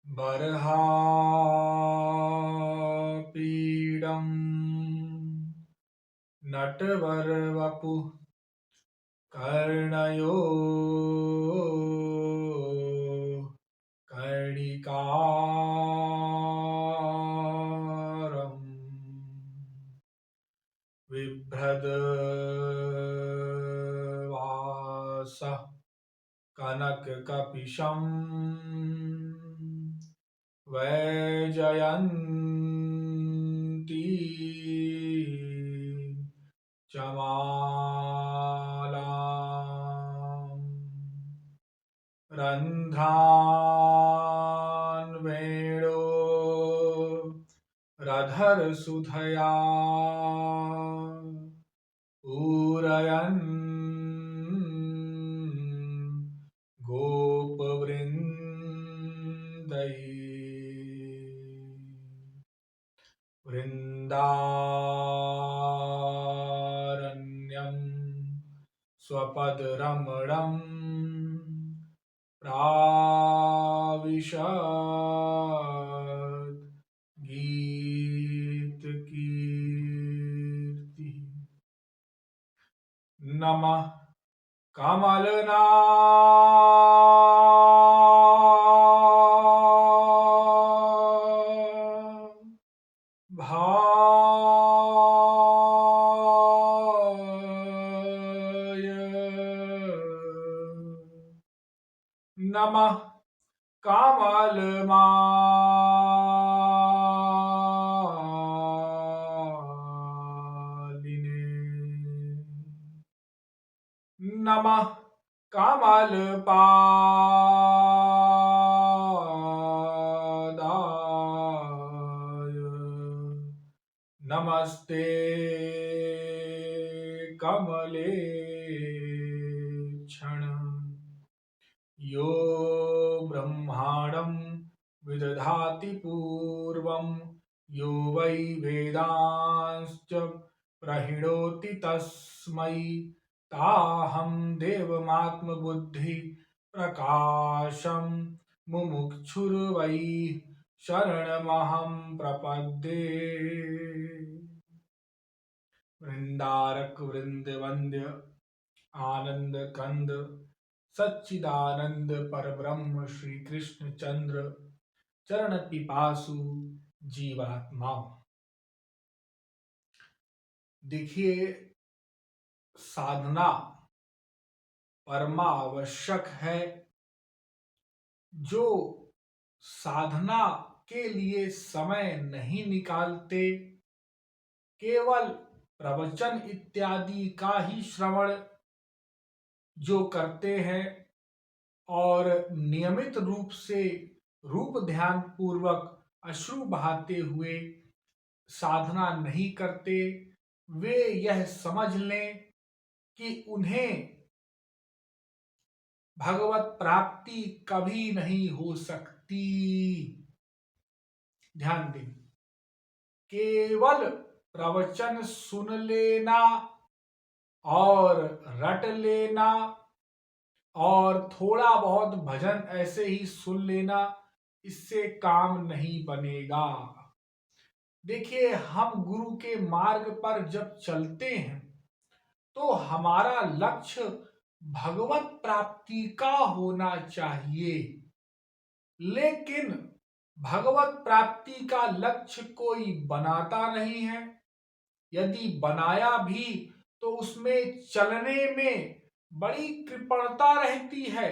बर्हापीडं नटवरवपुः कर्णयो कर्णिकारम् बिभ्रद्वासः कनककपिशम् वैजयन्ती चमालाम् रन्ध्रान् वेणो रधरसुधया पूरयन् गोपवृन्दैः वृन्दारण्यं स्वपदरमणं प्राविशत् गीतकीर्तिः। नमः कमलना भाय नमः कमलमालिने नमः कमलपादाय नमस्ते कमलेक्षण यो ब्रह्माणं विदधाति पूर्वं यो वै वेदांश्च प्रहिणोति तस्मै ताहं देवमात्मबुद्धि प्रकाशं मुमुक्षुर्वै शरणमहं प्रपद्ये। वृंदारक वृंदवंद्य आनंद कंद सच्चिदानंद परब्रह्म श्री कृष्ण चंद्र चरण पिपासु जीवात्मा। देखिए, साधना परमावश्यक है। जो साधना के लिए समय नहीं निकालते, केवल प्रवचन इत्यादि का ही श्रवण जो करते हैं और नियमित रूप से रूप ध्यान पूर्वक अश्रु बहाते हुए साधना नहीं करते, वे यह समझ लें कि उन्हें भगवत प्राप्ति कभी नहीं हो सकती। ध्यान दें, केवल प्रवचन सुन लेना और रट लेना और थोड़ा बहुत भजन ऐसे ही सुन लेना, इससे काम नहीं बनेगा। देखिए, हम गुरु के मार्ग पर जब चलते हैं तो हमारा लक्ष्य भगवत प्राप्ति का होना चाहिए, लेकिन भगवत प्राप्ति का लक्ष्य कोई बनाता नहीं है। यदि बनाया भी तो उसमें चलने में बड़ी कृपणता रहती है।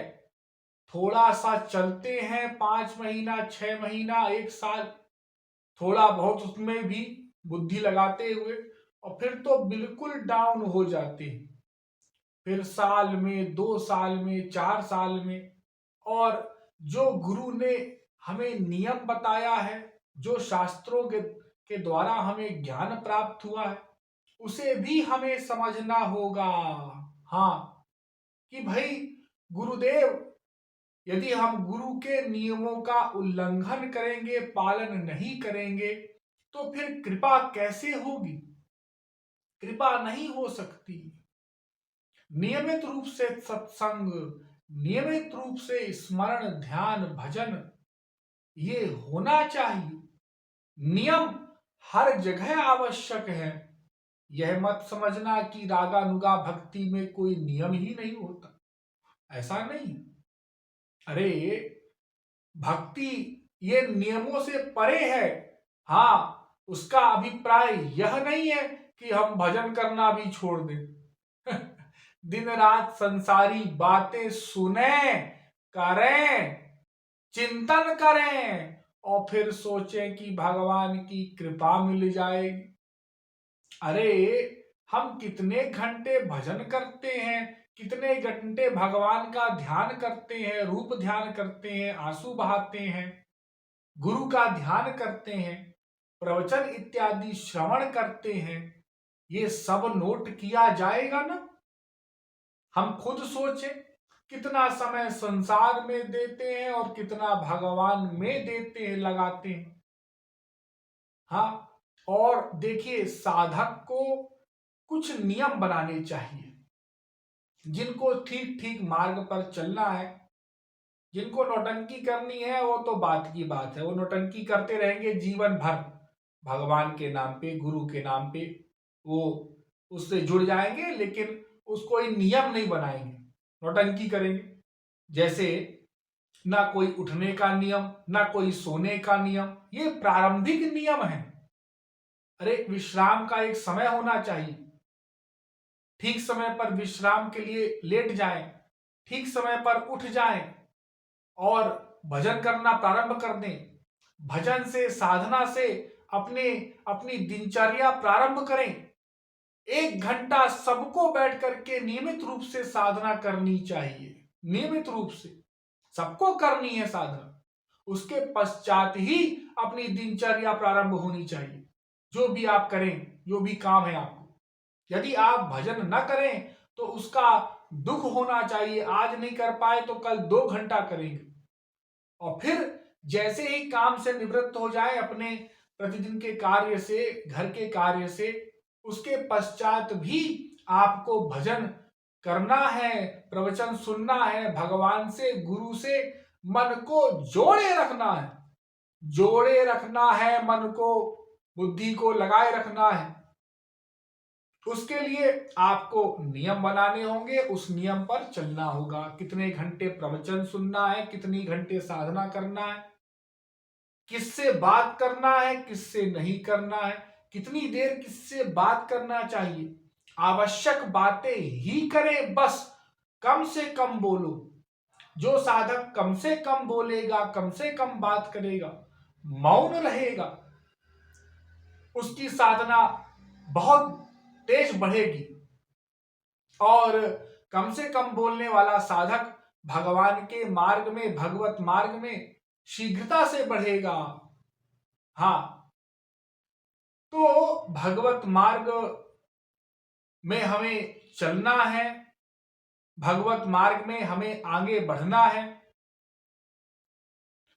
थोड़ा सा चलते हैं, 5 महीना, 6 महीना, 1 साल, थोड़ा बहुत उसमें भी बुद्धि लगाते हुए, और फिर तो बिल्कुल डाउन हो जाते हैं। फिर साल में, 2 साल में, 4 साल में, और जो गुरु ने हमें नियम बताया है, जो शास्त्रों के द्वारा हमें ज्ञान प्राप्त हुआ है, उसे भी हमें समझना होगा। हाँ, कि भाई गुरुदेव, यदि हम गुरु के नियमों का उल्लंघन करेंगे, पालन नहीं करेंगे, तो फिर कृपा कैसे होगी? कृपा नहीं हो सकती। नियमित रूप से सत्संग, नियमित रूप से स्मरण, ध्यान, भजन, ये होना चाहिए। नियम हर जगह आवश्यक है। यह मत समझना कि रागानुगा भक्ति में कोई नियम ही नहीं होता, ऐसा नहीं। अरे भक्ति ये नियमों से परे है। हाँ, उसका अभिप्राय यह नहीं है कि हम भजन करना भी छोड़ दें। दिन रात संसारी बातें सुने, करें, चिंतन करें और फिर सोचें कि भगवान की कृपा मिल जाएगी। अरे हम कितने घंटे भजन करते हैं, कितने घंटे भगवान का ध्यान करते हैं, रूप ध्यान करते हैं, आंसू बहाते हैं, गुरु का ध्यान करते हैं, प्रवचन इत्यादि श्रवण करते हैं। ये सब नोट किया जाएगा ना। हम खुद सोचें कितना समय संसार में देते हैं और कितना भगवान में देते हैं, लगाते हैं। हाँ, और देखिए साधक को कुछ नियम बनाने चाहिए। जिनको ठीक ठीक मार्ग पर चलना है, जिनको नौटंकी करनी है वो तो बात की बात है, वो नौटंकी करते रहेंगे जीवन भर। भगवान के नाम पे, गुरु के नाम पे वो उससे जुड़ जाएंगे, लेकिन उसको कोई नियम नहीं बनाएंगे, नौटंकी करेंगे। जैसे ना कोई उठने का नियम, ना कोई सोने का नियम, ये प्रारंभिक नियम है। अरे विश्राम का एक समय होना चाहिए। ठीक समय पर विश्राम के लिए लेट जाएं, ठीक समय पर उठ जाएं और भजन करना प्रारंभ कर दें। भजन से, साधना से अपने अपनी दिनचर्या प्रारंभ करें। 1 घंटा सबको बैठ करके नियमित रूप से साधना करनी चाहिए। नियमित रूप से सबको करनी है साधना। उसके पश्चात ही अपनी दिनचर्या प्रारंभ होनी चाहिए। जो भी आप करें, जो भी काम है आपको, यदि आप भजन न करें तो उसका दुख होना चाहिए। आज नहीं कर पाए तो कल 2 घंटा करेंगे और फिर जैसे ही काम से निवृत्त हो जाए अपने प्रतिदिन के कार्य से, घर के कार्य से, उसके पश्चात भी आपको भजन करना है, प्रवचन सुनना है, भगवान से, गुरु से मन को जोड़े रखना है। जोड़े रखना है मन को, बुद्धि को लगाए रखना है। उसके लिए आपको नियम बनाने होंगे, उस नियम पर चलना होगा। कितने घंटे प्रवचन सुनना है, कितनी घंटे साधना करना है, किससे बात करना है, किससे नहीं करना है, कितनी देर किससे बात करना चाहिए। आवश्यक बातें ही करें, बस कम से कम बोलो। जो साधक कम से कम बोलेगा, कम से कम बात करेगा, मौन रहेगा, उसकी साधना बहुत तेज बढ़ेगी। और कम से कम बोलने वाला साधक भगवान के मार्ग में, भगवत मार्ग में शीघ्रता से बढ़ेगा। हाँ, तो भगवत मार्ग में हमें चलना है, भगवत मार्ग में हमें आगे बढ़ना है।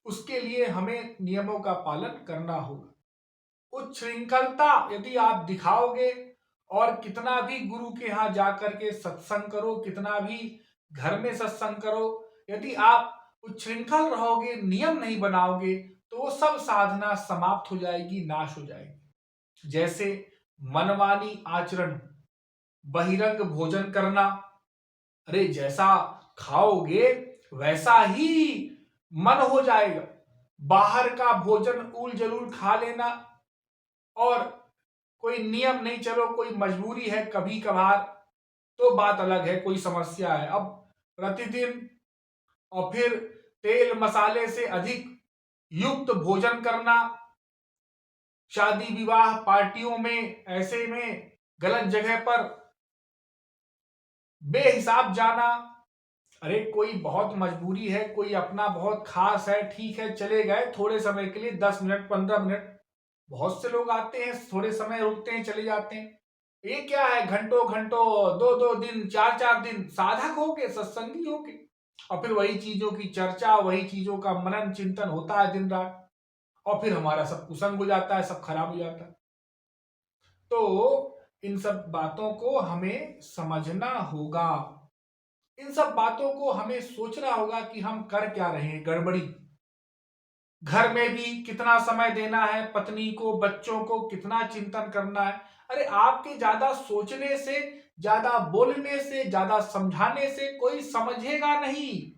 उसके लिए हमें नियमों का पालन करना होगा। उच्छृंखलता यदि आप दिखाओगे और कितना भी गुरु के यहाँ जाकर के सत्संग करो, कितना भी घर में सत्संग करो, यदि आप उच्छृंखल रहोगे, नियम नहीं बनाओगे, तो वो सब साधना समाप्त हो जाएगी, नाश हो जाएगी। जैसे मनमानी आचरण, बहिरंग भोजन करना। अरे जैसा खाओगे वैसा ही मन हो जाएगा। बाहर का भोजन उल जलूल खा लेना और कोई नियम नहीं, चलो कोई मजबूरी है कभी कभार तो बात अलग है, कोई समस्या है। अब प्रतिदिन और फिर तेल मसाले से अधिक युक्त भोजन करना, शादी विवाह पार्टियों में, ऐसे में गलत जगह पर बेहिसाब जाना। अरे कोई बहुत मजबूरी है, कोई अपना बहुत खास है, ठीक है चले गए थोड़े समय के लिए, 10 मिनट 15 मिनट। बहुत से लोग आते हैं, थोड़े समय रुकते हैं, चले जाते हैं। ये क्या है, घंटों घंटों, 2-2 दिन, 4-4 दिन साधक होके, सत्संगी होके, और फिर वही चीजों की चर्चा, वही चीजों का मनन चिंतन होता है दिन रात, और फिर हमारा सब कुसंग हो जाता है, सब खराब हो जाता है। तो इन सब बातों को हमें समझना होगा। इन सब बातों को हमें सोचना होगा कि हम कर क्या रहे हैं, गड़बड़ी। घर में भी कितना समय देना है, पत्नी को, बच्चों को कितना चिंतन करना है। अरे आपके ज्यादा सोचने से, ज्यादा बोलने से, ज्यादा समझाने से कोई समझेगा नहीं।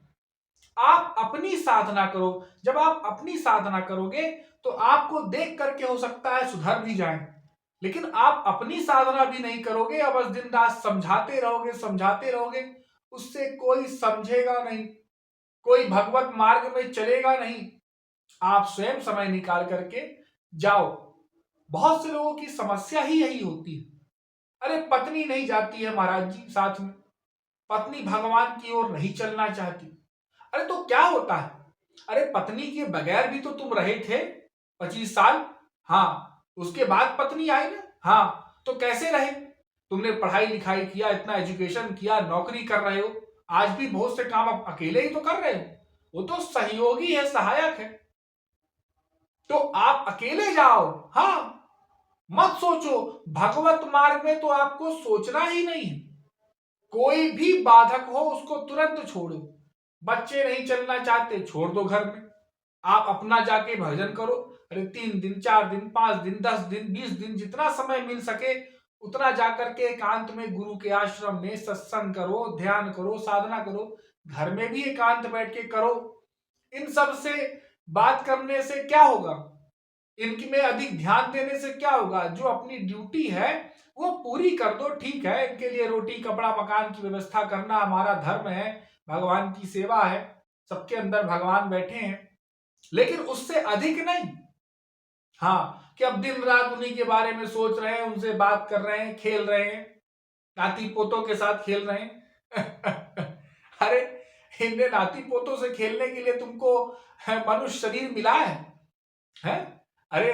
आप अपनी साधना करो। जब आप अपनी साधना करोगे तो आपको देख करके हो सकता है सुधर भी जाए, लेकिन आप अपनी साधना भी नहीं करोगे और बस दिन रात समझाते रहोगे, उससे कोई समझेगा नहीं, कोई भगवत मार्ग में चलेगा नहीं। आप स्वयं समय निकाल करके जाओ। बहुत से लोगों की समस्या ही यही होती है। अरे पत्नी नहीं जाती है महाराज जी साथ में, पत्नी भगवान की ओर नहीं चलना चाहती। अरे तो क्या होता है? अरे पत्नी के बगैर भी तो तुम रहे थे 25 साल। हाँ, उसके बाद पत्नी आई ना। हाँ, तो कैसे रहे? तुमने पढ़ाई लिखाई किया, इतना एजुकेशन किया, नौकरी कर रहे हो, आज भी बहुत से काम आप अकेले ही तो कर रहे हो। वो तो सहयोगी है, सहायक है। तो आप अकेले जाओ। हाँ, मत सोचो। भगवत मार्ग में तो आपको सोचना ही नहीं है। कोई भी बाधक हो उसको तुरंत छोड़ो। बच्चे नहीं चलना चाहते, छोड़ दो घर में। आप अपना जाके भजन करो। अरे 3 दिन, 4 दिन, 5 दिन, 10 दिन, 20 दिन, जितना समय मिल सके उतना जाकर के एकांत में गुरु के आश्रम में सत्संग करो, ध्यान करो, साधना करो। घर में भी एकांत बैठ के करो। इन सब से बात करने से क्या होगा? इनकी में अधिक ध्यान देने से क्या होगा? जो अपनी ड्यूटी है वो पूरी कर दो। ठीक है, इनके लिए रोटी कपड़ा मकान की व्यवस्था करना हमारा धर्म है, भगवान की सेवा है, सबके अंदर भगवान बैठे हैं, लेकिन उससे अधिक नहीं। हाँ, कि अब दिन रात उन्हीं के बारे में सोच रहे हैं, उनसे बात कर रहे हैं, खेल रहे हैं, नाती पोतों के साथ खेल रहे हैं। अरे इनने नाती पोतों से खेलने के लिए तुमको मनुष्य शरीर मिला है? अरे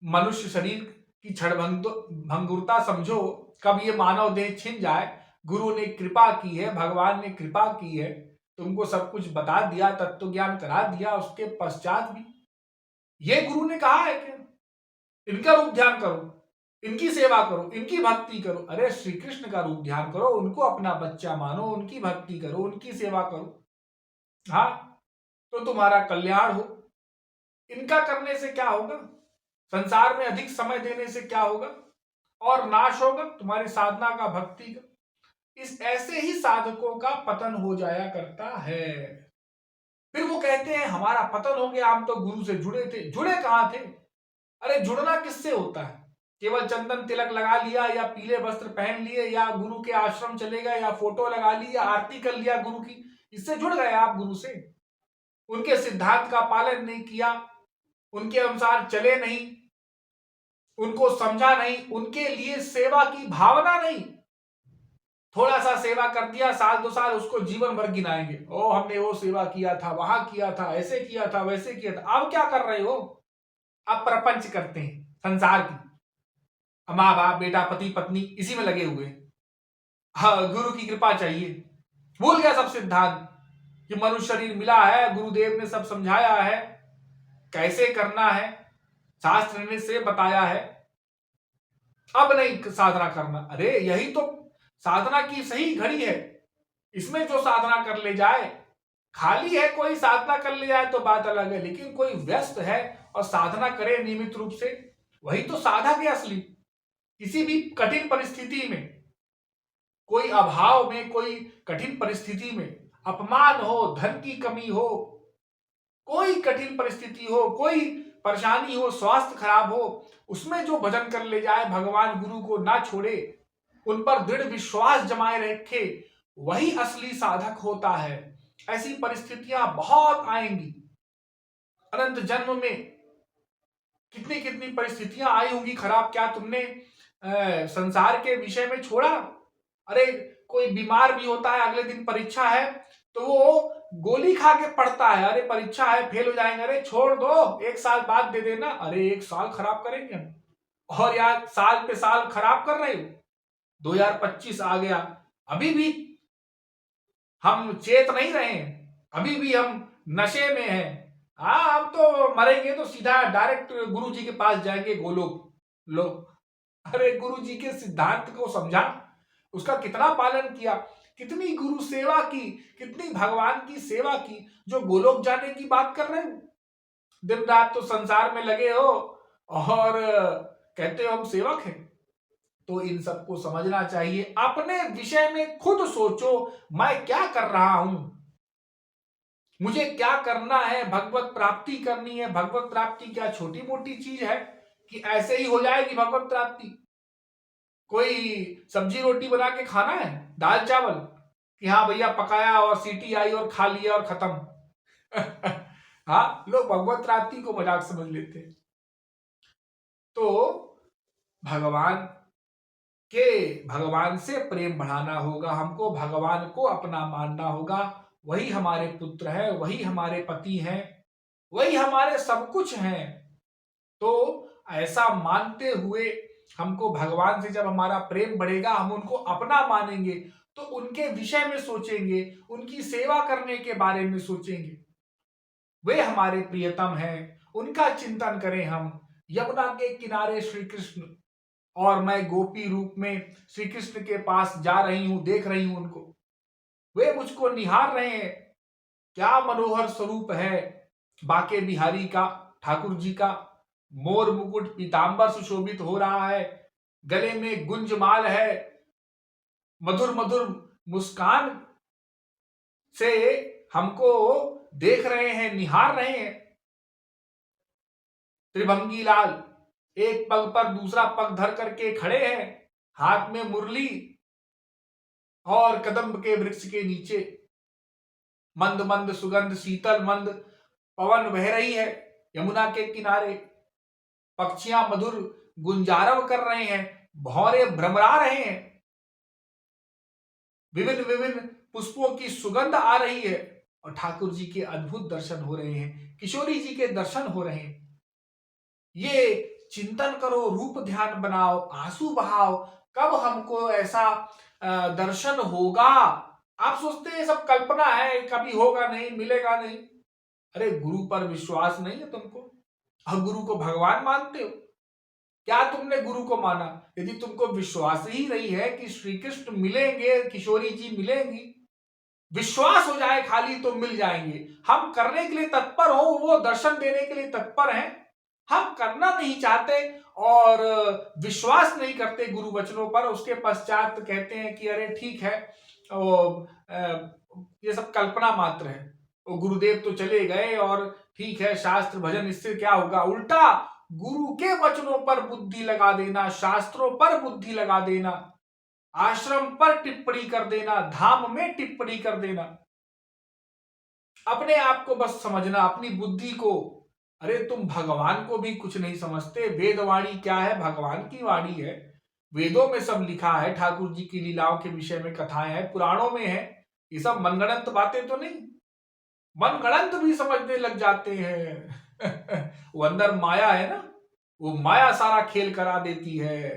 मनुष्य शरीर की भंगुरता समझो। कब ये मानव देह छिन जाए। गुरु ने कृपा की है, भगवान ने कृपा की है, तुमको सब कुछ बता दिया, तत्व ज्ञान करा दिया, उसके पश्चात भी ये गुरु ने कहा है कि इनका रूप ध्यान करो, इनकी सेवा करो, इनकी भक्ति करो। अरे श्री कृष्ण का रूप ध्यान करो, उनको अपना बच्चा मानो, उनकी भक्ति करो, उनकी सेवा करो। हाँ, तो तुम्हारा कल्याण हो। इनका करने से क्या होगा? संसार में अधिक समय देने से क्या होगा? और नाश होगा तुम्हारी साधना का, भक्ति का। इस ऐसे ही साधकों का पतन हो जाया करता है। फिर वो कहते हैं हमारा पतन हो गया, हम तो गुरु से जुड़े थे। जुड़े कहां थे? अरे जुड़ना किससे होता है? केवल चंदन तिलक लगा लिया, या पीले वस्त्र पहन लिए, या गुरु के आश्रम चले गए, या फोटो लगा ली, या आरती कर लिया गुरु की, इससे जुड़ गए आप गुरु से? उनके सिद्धांत का पालन नहीं किया, उनके अनुसार चले नहीं, उनको समझा नहीं, उनके लिए सेवा की भावना नहीं। थोड़ा सा सेवा कर दिया, साल 2 साल, उसको जीवन भर गिनाएंगे। ओ हमने वो सेवा किया था, वहां किया था, ऐसे किया था, वैसे किया था। अब क्या कर रहे हो? अब प्रपंच करते हैं संसार की। माँ बाप, बेटा, पति पत्नी, इसी में लगे हुए। हाँ, गुरु की कृपा चाहिए। भूल गया सब सिद्धांत कि मनुष्य शरीर मिला है, गुरुदेव ने सब समझाया है, कैसे करना है, शास्त्र ने से बताया है। अब नहीं साधना करना। अरे यही तो साधना की सही घड़ी है। इसमें जो साधना कर ले जाए, खाली है कोई साधना कर ले जाए तो बात अलग है, लेकिन कोई व्यस्त है और साधना करे नियमित रूप से, वही तो साधक है असली। किसी भी कठिन परिस्थिति में, कोई अभाव में, कोई कठिन परिस्थिति में, अपमान हो, धन की कमी हो, कोई कठिन परिस्थिति हो, कोई परेशानी हो, स्वास्थ्य खराब हो, उसमें जो भजन कर ले जाए, भगवान गुरु को ना छोड़े, उन पर दृढ़ विश्वास जमाए रखे, वही असली साधक होता है। ऐसी परिस्थितियां बहुत आएंगी अनंत जन्म में। कितनी कितनी परिस्थितियां आई होंगी खराब, क्या तुमने संसार के विषय में छोड़ा? अरे कोई बीमार भी होता है, अगले दिन परीक्षा है तो वो गोली खा के पढ़ता है, अरे परीक्षा है, फेल हो जाएंगे, अरे छोड़ दो, 1 साल बाद दे देना। अरे 1 साल खराब करेंगे हम, और यार साल पे साल खराब कर रहे हो। 2025 आ गया, अभी भी हम चेत नहीं रहे हैं, अभी भी हम नशे में हैं। हाँ, हम तो मरेंगे तो सीधा डायरेक्ट गुरु जी के पास जाएंगे, गोलोक। लो, अरे गुरु जी के सिद्धांत को समझा, उसका कितना पालन किया, कितनी गुरु सेवा की, कितनी भगवान की सेवा की, जो गोलोक जाने की बात कर रहे हो। दिन रात तो संसार में लगे हो और कहते हो हम सेवक हैं। तो इन सबको समझना चाहिए। अपने विषय में खुद सोचो, मैं क्या कर रहा हूं, मुझे क्या करना है, भगवत प्राप्ति करनी है। भगवत प्राप्ति क्या छोटी मोटी चीज है कि ऐसे ही हो जाएगी भगवत प्राप्ति? कोई सब्जी रोटी बना के खाना है, दाल चावल, कि हाँ भैया पकाया और सीटी आई और खा लिया और खत्म। हाँ, लोग भगवत प्राप्ति को मजाक समझ लेते हैं। तो भगवान से प्रेम बढ़ाना होगा, हमको भगवान को अपना मानना होगा। वही हमारे पुत्र है, वही हमारे पति हैं, वही हमारे सब कुछ हैं। तो ऐसा मानते हुए हमको भगवान से जब हमारा प्रेम बढ़ेगा, हम उनको अपना मानेंगे तो उनके विषय में सोचेंगे, उनकी सेवा करने के बारे में सोचेंगे। वे हमारे प्रियतम हैं, उनका चिंतन करें हम। यमुना के किनारे श्री कृष्ण और मैं गोपी रूप में श्री कृष्ण के पास जा रही हूं, देख रही हूं उनको, वे मुझको निहार रहे हैं। क्या मनोहर स्वरूप है बाके बिहारी का, ठाकुर जी का। मोर मुकुट पीतांबर सुशोभित हो रहा है, गले में गुंजमाल है, मधुर मधुर मुस्कान से हमको देख रहे हैं, निहार रहे हैं। त्रिभंगी लाल एक पग पर दूसरा पग धर करके खड़े हैं, हाथ में मुरली और कदम्ब के वृक्ष के नीचे मंद मंद सुगंध शीतल मंद पवन बह रही है। यमुना के किनारे पक्षियां मधुर गुंजारव कर रहे हैं, भौरे भ्रमरा रहे हैं, विभिन्न विभिन्न पुष्पों की सुगंध आ रही है और ठाकुर जी के अद्भुत दर्शन हो रहे हैं, किशोरी जी के दर्शन हो रहे हैं। ये चिंतन करो, रूप ध्यान बनाओ, आंसू बहाओ, कब हमको ऐसा दर्शन होगा। आप सोचते हैं सब कल्पना है, कभी होगा नहीं, मिलेगा नहीं। अरे गुरु पर विश्वास नहीं है तुमको? अब गुरु को भगवान मानते हो? क्या तुमने गुरु को माना? यदि तुमको विश्वास ही नहीं है कि श्री कृष्ण मिलेंगे, किशोरी जी मिलेंगी, विश्वास हो जाए खाली तो मिल जाएंगे। हम करने के लिए तत्पर हो, वो दर्शन देने के लिए तत्पर हैं, हम करना नहीं चाहते और विश्वास नहीं करते गुरु वचनों पर। उसके पश्चात कहते हैं कि अरे ठीक है, ये सब कल्पना मात्र है, वो गुरुदेव तो चले गए और ठीक है, शास्त्र भजन इससे क्या होगा। उल्टा गुरु के वचनों पर बुद्धि लगा देना, शास्त्रों पर बुद्धि लगा देना, आश्रम पर टिप्पणी कर देना, धाम में टिप्पणी कर देना, अपने आप को बस समझना, अपनी बुद्धि को। अरे तुम भगवान को भी कुछ नहीं समझते। वेदवाणी क्या है? भगवान की वाणी है, वेदों में सब लिखा है, ठाकुर जी की लीलाओं के विषय में कथाएं हैं, पुराणों में है। ये सब मनगढ़ंत बातें तो नहीं, मनगढ़ंत भी समझने लग जाते हैं। वो अंदर माया है ना, वो माया सारा खेल करा देती है।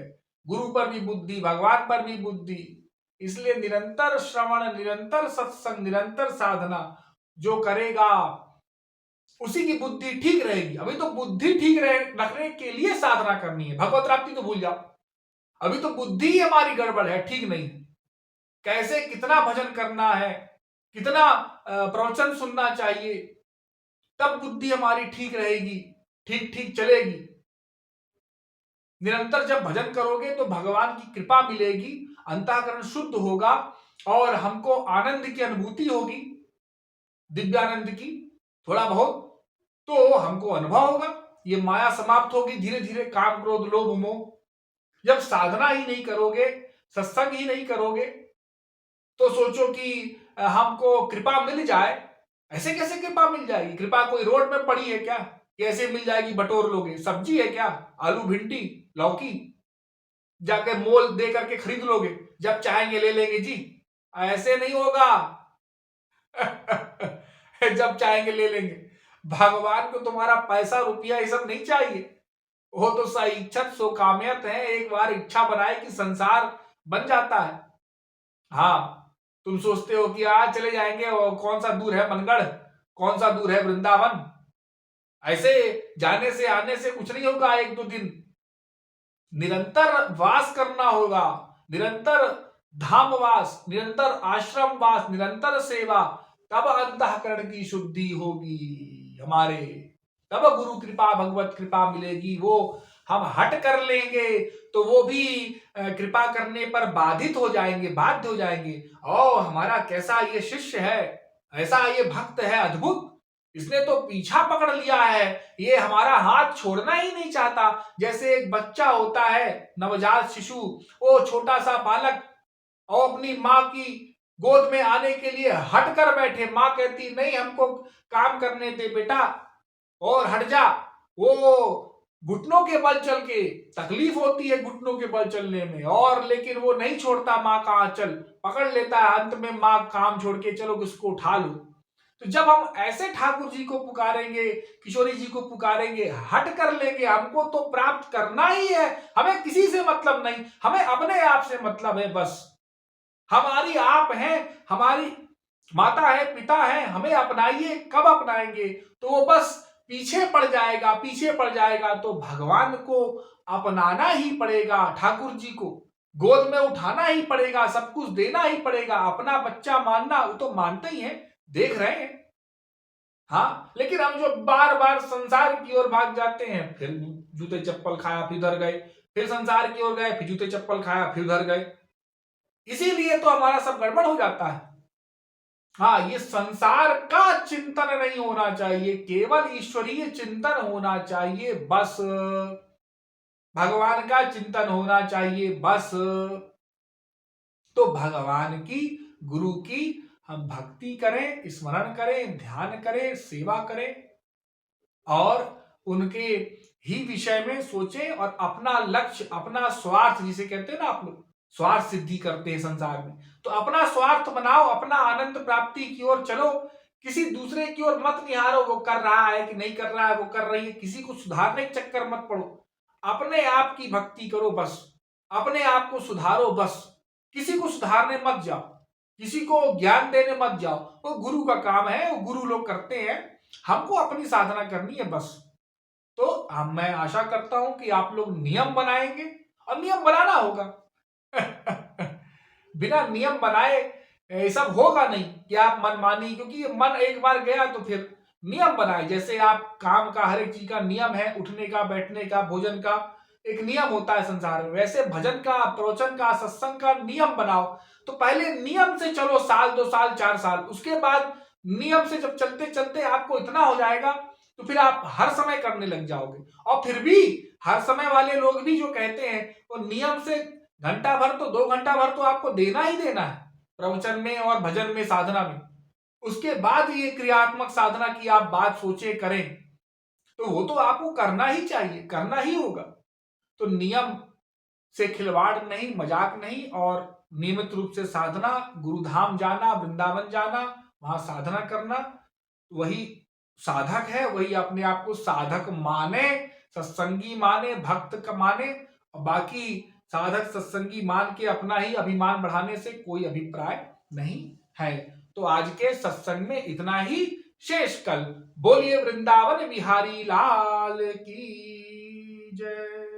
गुरु पर भी बुद्धि, भगवान पर भी बुद्धि। इसलिए निरंतर श्रवण, निरंतर सत्संग, निरंतर साधना जो करेगा उसी की बुद्धि ठीक रहेगी। अभी तो बुद्धि ठीक रखने के लिए साधना करनी है, भगवत प्राप्ति तो भूल जाओ। अभी तो बुद्धि ही हमारी गड़बड़ है, ठीक नहीं। कैसे, कितना भजन करना है, कितना प्रवचन सुनना चाहिए, तब बुद्धि हमारी ठीक रहेगी, ठीक ठीक चलेगी। निरंतर जब भजन करोगे तो भगवान की कृपा मिलेगी, अंतःकरण शुद्ध होगा और हमको आनंद की अनुभूति होगी, दिव्यानंद की थोड़ा बहुत तो हमको अनुभव होगा। ये माया समाप्त होगी धीरे धीरे, काम क्रोध लोभ मोह। जब साधना ही नहीं करोगे, सत्संग ही नहीं करोगे, तो सोचो कि हमको कृपा मिल जाए। ऐसे कैसे कृपा मिल जाएगी? कृपा कोई रोड में पड़ी है क्या? कैसे मिल जाएगी? बटोर लोगे? सब्जी है क्या? आलू भिंडी लौकी जाके मोल दे करके खरीद लोगे, जब चाहेंगे ले लेंगे जी? ऐसे नहीं होगा। जब चाहेंगे ले लेंगे। भगवान को तुम्हारा पैसा रुपया ये सब नहीं चाहिए, वो तो सइच्छत सो कामयत है। एक बार इच्छा बनाए कि संसार बन जाता है। हाँ, तुम सोचते हो कि आज चले जाएंगे, और कौन सा दूर है मनगढ़, कौन सा दूर है वृंदावन। ऐसे जाने से आने से कुछ नहीं होगा। एक दो दिन निरंतर वास करना होगा, निरंतर धाम वास, निरंतर आश्रम वास, निरंतर सेवा, तब अंतःकरण की शुद्धि होगी हमारे। तब गुरु कृपा भगवत कृपा मिलेगी। वो हम हट कर लेंगे तो वो भी कृपा करने पर बाधित हो जाएंगे, बाध्य हो जाएंगे। ओ हमारा कैसा ये शिष्य है, ऐसा ये भक्त है अद्भुत, इसने तो पीछा पकड़ लिया है, ये हमारा हाथ छोड़ना ही नहीं चाहता। जैसे एक बच्चा होता है, नवजात शिशु, वो छोटा सा बालक, और अपनी माँ की गोद में आने के लिए हट कर बैठे, माँ कहती नहीं हमको काम करने दे बेटा और हट जा। वो घुटनों के बल चल के, तकलीफ होती है घुटनों के बल चलने में, और लेकिन वो नहीं छोड़ता माँ का आंचल, पकड़ लेता है। अंत में माँ काम छोड़ के चलो उसको उठा लो। तो जब हम ऐसे ठाकुर जी को पुकारेंगे, किशोरी जी को पुकारेंगे, हट कर लेंगे, हमको तो प्राप्त करना ही है, हमें किसी से मतलब नहीं, हमें अपने आप से मतलब है बस। हमारी आप हैं, हमारी माता है, पिता है, हमें अपनाइए। कब अपनाएंगे? तो वो बस पीछे पड़ जाएगा, पीछे पड़ जाएगा। तो भगवान को अपनाना ही पड़ेगा, ठाकुर जी को गोद में उठाना ही पड़ेगा, सब कुछ देना ही पड़ेगा। अपना बच्चा मानना, वो तो मानते ही हैं, देख रहे हैं। हाँ, लेकिन हम जो बार बार संसार की ओर भाग जाते हैं, फिर जूते चप्पल खाया फिर उधर गए, फिर संसार की ओर गए, फिर जूते चप्पल खाया फिर उधर गए, इसीलिए तो हमारा सब गड़बड़ हो जाता है। हाँ, ये संसार का चिंतन नहीं होना चाहिए, केवल ईश्वरीय चिंतन होना चाहिए बस। भगवान का चिंतन होना चाहिए बस। तो भगवान की, गुरु की हम भक्ति करें, स्मरण करें, ध्यान करें, सेवा करें, और उनके ही विषय में सोचें, और अपना लक्ष्य, अपना स्वार्थ जिसे कहते हैं ना, आप लोग स्वार्थ सिद्धि करते हैं संसार में, तो अपना स्वार्थ बनाओ, अपना आनंद प्राप्ति की ओर चलो। किसी दूसरे की ओर मत निहारो, वो कर रहा है कि नहीं कर रहा है, वो कर रही है, किसी को सुधारने के चक्कर मत पड़ो। अपने आप की भक्ति करो बस, अपने आप को सुधारो बस। किसी को सुधारने मत जाओ, किसी को ज्ञान देने मत जाओ, वो गुरु का काम है, वो गुरु लोग करते हैं, हमको अपनी साधना करनी है बस। तो मैं आशा करता हूं कि आप लोग नियम बनाएंगे, और नियम बनाना होगा। बिना नियम बनाए ये सब होगा नहीं कि आप मनमानी, क्योंकि ये मन एक बार गया तो फिर नियम बनाए। जैसे आप काम का हर एक चीज का नियम है, उठने का, बैठने का, भोजन का एक नियम होता है संसार में, वैसे भजन का, प्रवचन का, सत्संग का नियम बनाओ। तो पहले नियम से चलो, साल 2 साल 4 साल, उसके बाद नियम से जब चलते चलते आपको इतना हो जाएगा तो फिर आप हर समय करने लग जाओगे। और फिर भी हर समय वाले लोग भी जो कहते हैं, वो नियम से घंटा भर तो 2 घंटा भर तो आपको देना ही देना है प्रवचन में और भजन में, साधना में। उसके बाद ये क्रियात्मक साधना की आप बात सोचे करें, तो वो तो आपको करना ही चाहिए, करना ही होगा। तो नियम से खिलवाड़ नहीं, मजाक नहीं, और नियमित रूप से साधना, गुरुधाम जाना, वृंदावन जाना, वहां साधना करना, वही साधक है, वही अपने आप को साधक माने, सत्संगी माने, भक्त का माने। और बाकी साधक सत्संगी मान के अपना ही अभिमान बढ़ाने से कोई अभिप्राय नहीं है। तो आज के सत्संग में इतना ही, शेष कल। बोलिए वृंदावन बिहारी लाल की जय।